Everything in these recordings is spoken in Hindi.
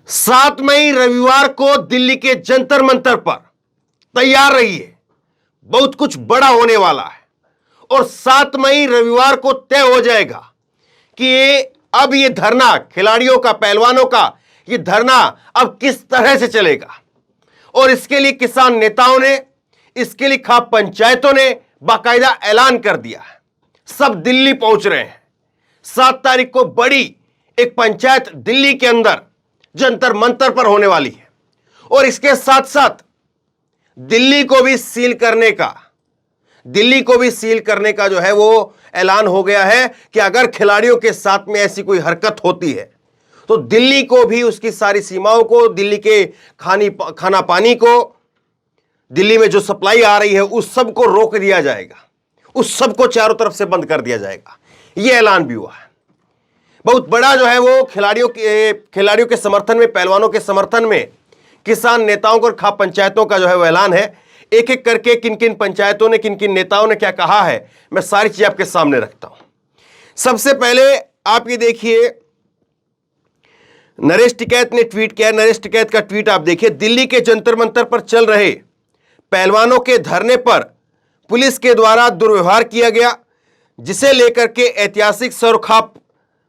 7 मई रविवार को दिल्ली के जंतर मंतर पर तैयार रहिए, बहुत कुछ बड़ा होने वाला है। और 7 मई रविवार को तय हो जाएगा कि अब ये धरना खिलाड़ियों का, पहलवानों का ये धरना अब किस तरह से चलेगा। और इसके लिए किसान नेताओं ने, इसके लिए खाप पंचायतों ने बाकायदा ऐलान कर दिया है। सब दिल्ली पहुंच रहे हैं। 7 तारीख को बड़ी एक पंचायत दिल्ली के अंदर जंतर मंतर पर होने वाली है। और इसके साथ साथ दिल्ली को भी सील करने का जो है वो ऐलान हो गया है कि अगर खिलाड़ियों के साथ में ऐसी कोई हरकत होती है तो दिल्ली को भी, उसकी सारी सीमाओं को, दिल्ली के खाना पानी को, दिल्ली में जो सप्लाई आ रही है उस सब को रोक दिया जाएगा, उस सब को चारों तरफ से बंद कर दिया जाएगा। यह ऐलान भी हुआ है। बहुत बड़ा जो है वो खिलाड़ियों के समर्थन में, पहलवानों के समर्थन में किसान नेताओं और खाप पंचायतों का जो है वो ऐलान है। एक एक करके किन किन पंचायतों ने, किन किन नेताओं ने क्या कहा है, मैं सारी चीज आपके सामने रखता हूं। सबसे पहले आप ये देखिए, नरेश टिकैत ने ट्वीट किया। नरेश टिकैत का ट्वीट आप देखिए। दिल्ली के जंतर मंतर पर चल रहे पहलवानों के धरने पर पुलिस के द्वारा दुर्व्यवहार किया गया, जिसे लेकर के ऐतिहासिक सरखाप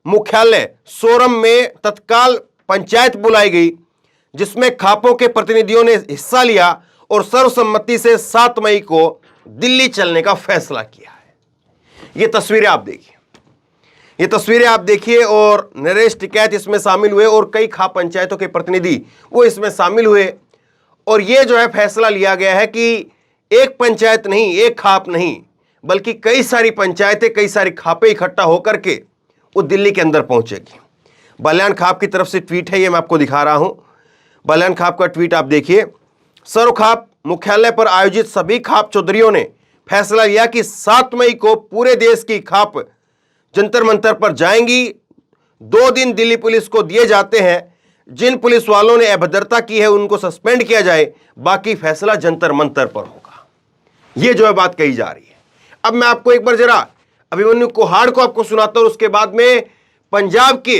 मुख्यालय सोरम में तत्काल पंचायत बुलाई गई, जिसमें खापों के प्रतिनिधियों ने हिस्सा लिया और सर्वसम्मति से 7 मई को दिल्ली चलने का फैसला किया है। ये तस्वीरें आप देखिए। और नरेश टिकैत इसमें शामिल हुए और कई खाप पंचायतों के प्रतिनिधि वो इसमें शामिल हुए। और ये जो है फैसला लिया गया है कि एक पंचायत नहीं, एक खाप नहीं, बल्कि कई सारी पंचायतें, कई सारी खापें इकट्ठा होकर के वो दिल्ली के अंदर पहुंचेगी। बल्याण खाप की तरफ से ट्वीट है, ये मैं आपको दिखा रहा हूं। बल्याण खाप का ट्वीट आप देखिए। सर्वखाप मुख्यालय पर आयोजित सभी खाप चौधरियों ने फैसला लिया कि 7 मई को पूरे देश की खाप जंतर मंतर पर जाएंगी। 2 दिन दिल्ली पुलिस को दिए जाते हैं। जिन पुलिस वालों ने अभद्रता की है उनको सस्पेंड किया जाए, बाकी फैसला जंतर मंतर पर होगा। यह जो है बात कही जा रही है। अब मैं आपको एक बार जरा अभिमन्यु कोहाड़ को आपको सुनाता हूं, उसके बाद में पंजाब के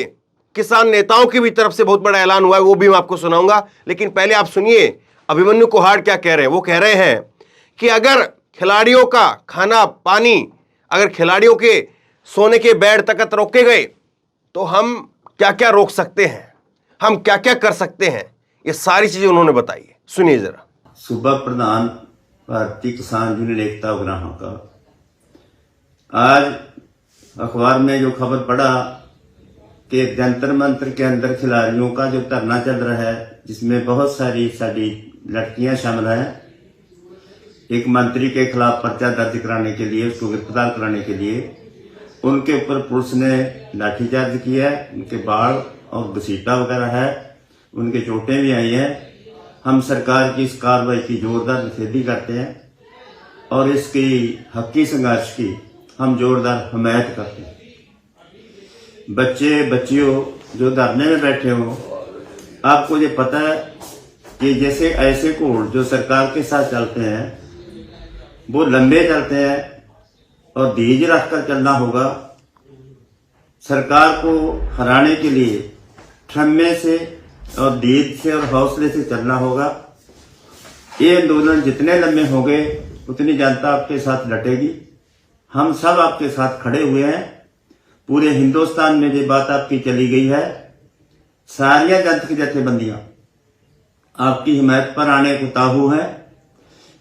किसान नेताओं की भी तरफ से बहुत बड़ा ऐलान हुआ है, वो भी मैं आपको सुनाऊंगा। लेकिन पहले आप सुनिए अभिमन्यु कोहाड़ क्या कह रहे हैं। वो कह रहे हैं कि अगर खिलाड़ियों का खाना पानी, अगर खिलाड़ियों के सोने के बेड तक रोके गए तो हम क्या क्या रोक सकते हैं, हम क्या क्या कर सकते हैं, ये सारी चीजें उन्होंने बताई है। सुनिए जरा। सूबा प्रधान भारतीय किसान यूनियन एकता उग्राहों का आज अखबार में जो खबर पड़ा कि जंतर मंतर के अंदर खिलाड़ियों का जो धरना चल रहा है, जिसमें बहुत सारी लड़कियां शामिल हैं, एक मंत्री के खिलाफ पर्चा दर्ज कराने के लिए, उसको गिरफ्तार कराने के लिए उनके ऊपर पुलिस ने लाठीचार्ज किया है। उनके बाल और घसीटा वगैरह है, उनके चोटें भी आई हैं। हम सरकार की इस कार्रवाई की जोरदार निषेधी करते हैं और इसकी हकी संघर्ष की हम जोरदार हमायत करते हैं। बच्चे बच्चियों जो धरने में बैठे हो, आपको ये पता है कि जैसे ऐसे कोड जो सरकार के साथ चलते हैं वो लंबे चलते हैं और धीरज रखकर चलना होगा। सरकार को हराने के लिए ठम्मे से और धीरज से और हौसले से चलना होगा। ये आंदोलन जितने लंबे होंगे उतनी जनता आपके साथ लटेगी। हम सब आपके साथ खड़े हुए हैं। पूरे हिंदुस्तान में ये बात आपकी चली गई है। सारिया जनता की जथेबंदियां आपकी हिमायत पर आने को ताहू है।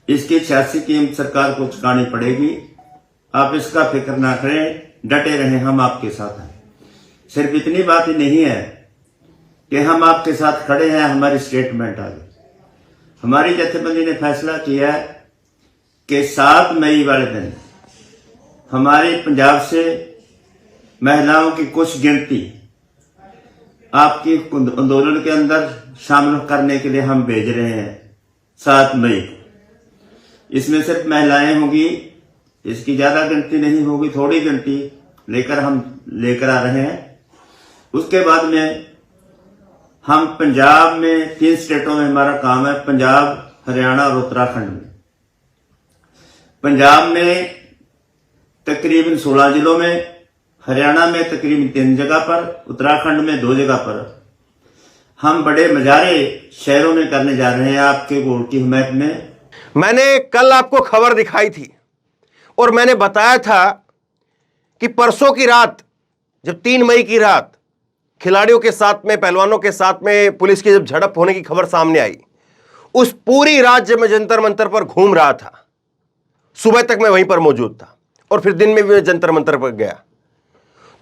इसकी 86 कीमत सरकार को चुकानी पड़ेगी। आप इसका फिक्र ना करें, डटे रहें, हम आपके साथ हैं। सिर्फ इतनी बात ही नहीं है कि हम आपके साथ खड़े हैं, हमारी स्टेटमेंट आ गई। हमारी जथेबंदी ने फैसला किया है कि 7 मई वाले दिन हमारे पंजाब से महिलाओं की कुछ गिनती आपकी आंदोलन के अंदर शामिल करने के लिए हम भेज रहे हैं 7 मई को। इसमें सिर्फ महिलाएं होंगी, इसकी ज्यादा गिनती नहीं होगी, थोड़ी गिनती लेकर आ रहे हैं। उसके बाद में हम पंजाब में 3 स्टेटों में हमारा काम है, पंजाब, हरियाणा और उत्तराखंड में। पंजाब में तकरीबन 16 जिलों में, हरियाणा में तकरीबन 3 जगह पर, उत्तराखंड में 2 जगह पर हम बड़े मजारे शहरों में करने जा रहे हैं आपके वोट की हिमायत में। मैंने कल आपको खबर दिखाई थी और मैंने बताया था कि परसों की रात, जब 3 मई की रात खिलाड़ियों के साथ में, पहलवानों के साथ में पुलिस की जब झड़प होने की खबर सामने आई, उस पूरी रात जब मैं जंतर मंतर पर घूम रहा था, सुबह तक मैं वहीं पर मौजूद था और फिर दिन में भी मैं जंतर मंतर पर गया,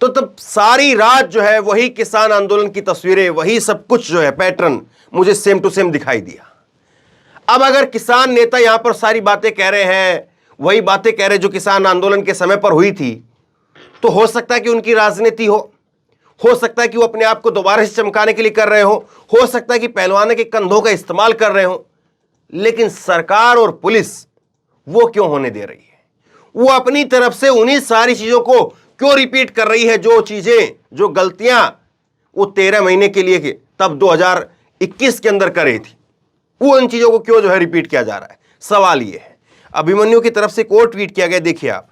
तो तब सारी रात जो है वही किसान आंदोलन की तस्वीरें, वही सब कुछ जो है पैटर्न मुझे सेम टू सेम दिखाई दिया। अब अगर किसान नेता यहां पर सारी बातें कह रहे हैं, वही बातें कह रहे जो किसान आंदोलन के समय पर हुई थी, तो हो सकता है कि उनकी राजनीति हो सकता है कि वो अपने आप को दोबारा से चमकाने के लिए कर रहे हो सकता है कि पहलवानों के कंधों का इस्तेमाल कर रहे हो, लेकिन सरकार और पुलिस वो क्यों होने दे रही है? वो अपनी तरफ से उन्हीं सारी चीजों को क्यों रिपीट कर रही है, जो चीजें, जो गलतियां वो 13 महीने के लिए तब 2021 के अंदर कर रही थी, वो उन चीजों को क्यों जो है रिपीट किया जा रहा है? सवाल ये है। अभिमन्यु की तरफ से एक और ट्वीट किया गया, देखिए आप।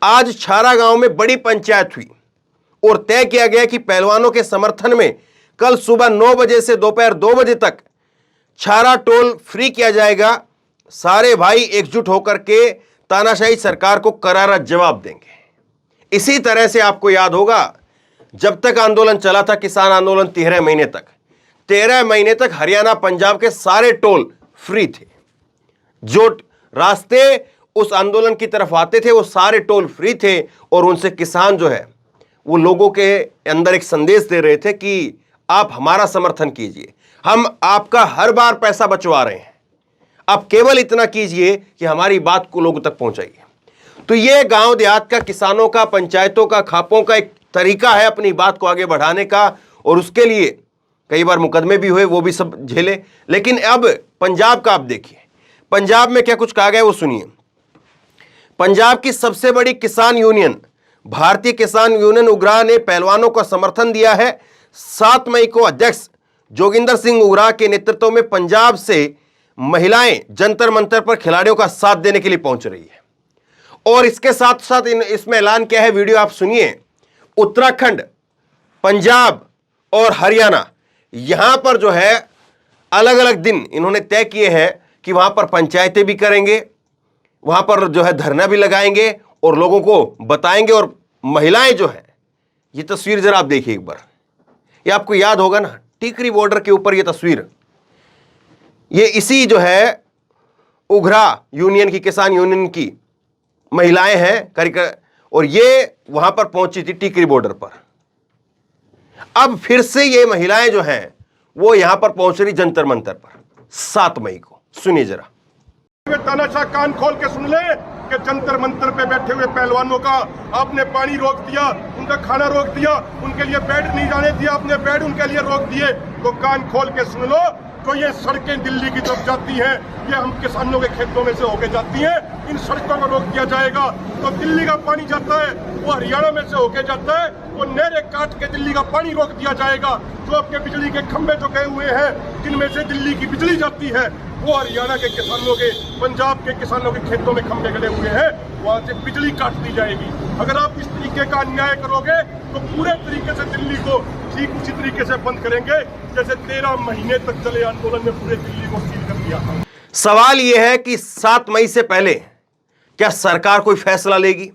आज छारा गांव में बड़ी पंचायत हुई और तय किया गया कि पहलवानों के समर्थन में कल सुबह 9 बजे से दोपहर 2 बजे तक छारा टोल फ्री किया जाएगा। सारे भाई एकजुट होकर के तानाशाही सरकार को करारा जवाब देंगे। इसी तरह से आपको याद होगा, जब तक आंदोलन चला था, किसान आंदोलन 13 महीने तक हरियाणा पंजाब के सारे टोल फ्री थे। जो रास्ते उस आंदोलन की तरफ आते थे वो सारे टोल फ्री थे और उनसे किसान जो है वो लोगों के अंदर एक संदेश दे रहे थे कि आप हमारा समर्थन कीजिए, हम आपका हर बार पैसा बचवा रहे हैं, आप केवल इतना कीजिए कि हमारी बात को लोगों तक पहुंचाइए। तो ये गांव देहात का, किसानों का, पंचायतों का, खापों का एक तरीका है अपनी बात को आगे बढ़ाने का, और उसके लिए कई बार मुकदमे भी हुए, वो भी सब झेले। लेकिन अब पंजाब का आप देखिए, पंजाब में क्या कुछ कहा गया वो सुनिए। पंजाब की सबसे बड़ी किसान यूनियन भारतीय किसान यूनियन उग्रा ने पहलवानों को समर्थन दिया है। 7 मई को अध्यक्ष जोगिंदर सिंह उग्रा के नेतृत्व में पंजाब से महिलाएं जंतर मंतर पर खिलाड़ियों का साथ देने के लिए पहुंच रही है। और इसके साथ साथ इसमें ऐलान किया है, वीडियो आप सुनिए। उत्तराखंड, पंजाब और हरियाणा, यहां पर जो है अलग अलग दिन इन्होंने तय किए हैं कि वहां पर पंचायतें भी करेंगे, वहां पर जो है धरना भी लगाएंगे और लोगों को बताएंगे। और महिलाएं जो है, ये तस्वीर जरा आप देखिए एक बार, ये आपको याद होगा ना, टिकरी बॉर्डर के ऊपर ये तस्वीर, ये इसी जो है उग्रा यूनियन की, किसान यूनियन की महिलाएं हैं और ये वहां पर पहुंची थी टिकरी बॉर्डर पर। अब फिर से ये महिलाएं जो हैं वो यहां पर पहुंच रही जंतर मंतर पर 7 मई को। सुनिए जरा। तानाशाह कान खोल के सुन ले कि जंतर मंतर पे बैठे हुए पहलवानों का आपने पानी रोक दिया, उनका खाना रोक दिया, उनके लिए बेड नहीं जाने दिया, आपने बेड उनके लिए रोक दिए। तो कान खोल के सुन लो, तो ये सड़कें दिल्ली की तरफ जाती हैं, ये हम किसानों के खेतों में से होके जाती हैं, इन सड़कों को रोक दिया जाएगा। तो दिल्ली का पानी जाता है वो हरियाणा में से होके जाता है, वो नहरें काट के दिल्ली का पानी रोक दिया जाएगा। जो आपके बिजली के खंभे जो गए हुए हैं, जिनमें से दिल्ली की बिजली जाती है, वो हरियाणा के किसानों के, पंजाब के किसानों के खेतों में खंभे गड़े हुए हैं, वहां से बिजली काट दी जाएगी। अगर आप इस तरीके का अन्याय करोगे तो पूरे तरीके से दिल्ली को ठीक उसी तरीके से बंद करेंगे जैसे 13 महीने तक चले आंदोलन में पूरे दिल्ली को सील कर दिया था। सवाल यह है कि 7 मई से पहले क्या सरकार कोई फैसला लेगी?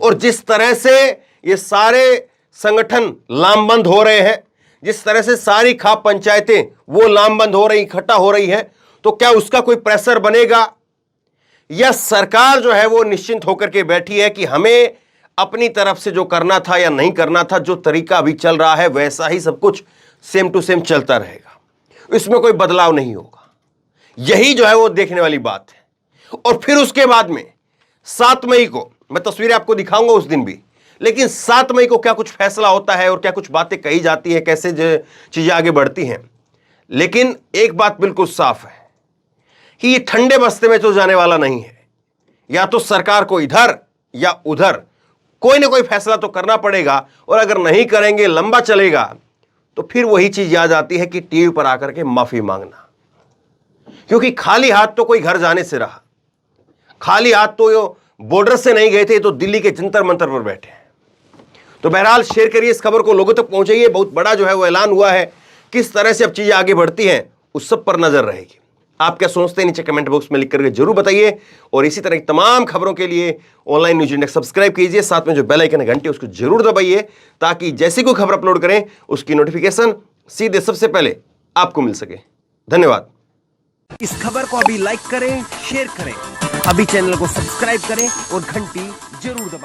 और जिस तरह से ये सारे संगठन लामबंद हो रहे हैं, जिस तरह से सारी खाप पंचायतें वो लामबंद हो रही, इकट्ठा हो रही है, तो क्या उसका कोई प्रेशर बनेगा? या सरकार जो है वो निश्चिंत होकर के बैठी है कि हमें अपनी तरफ से जो करना था या नहीं करना था, जो तरीका अभी चल रहा है वैसा ही सब कुछ सेम टू सेम चलता रहेगा, इसमें कोई बदलाव नहीं होगा? यही जो है वो देखने वाली बात है। और फिर उसके बाद में 7 मई को मैं तस्वीरें आपको दिखाऊंगा उस दिन भी, लेकिन 7 मई को क्या कुछ फैसला होता है और क्या कुछ बातें कही जाती है, कैसे चीजें आगे बढ़ती हैं। लेकिन एक बात बिल्कुल साफ है कि ये ठंडे बस्ते में तो जाने वाला नहीं है। या तो सरकार को इधर या उधर कोई ना कोई फैसला तो करना पड़ेगा, और अगर नहीं करेंगे, लंबा चलेगा, तो फिर वही चीज याद आती है कि टीवी पर आकर के माफी मांगना। क्योंकि खाली हाथ तो कोई घर जाने से रहा, खाली हाथ तो बॉर्डर से नहीं गए थे, तो दिल्ली के जंतर मंतर पर बैठे हैं। तो बहरहाल शेयर करिए इस खबर को, लोगों तक पहुंचाइए। बहुत बड़ा जो है वो ऐलान हुआ है किस तरह से अब चीजें आगे बढ़ती हैं उस सब पर नजर रहेगी। आप क्या सोचते हैं नीचे कमेंट बॉक्स में लिख करके जरूर बताइए। और इसी तरह की तमाम खबरों के लिए ऑनलाइन न्यूज इंडेक्स सब्सक्राइब कीजिए, साथ में जो बेल आइकन है घंटी उसको जरूर दबाइए, ताकि जैसी कोई खबर अपलोड करें उसकी नोटिफिकेशन सीधे सबसे पहले आपको मिल सके। धन्यवाद। इस खबर को अभी लाइक करें, शेयर करें, अभी चैनल को सब्सक्राइब करें और घंटी जरूर दबाएं।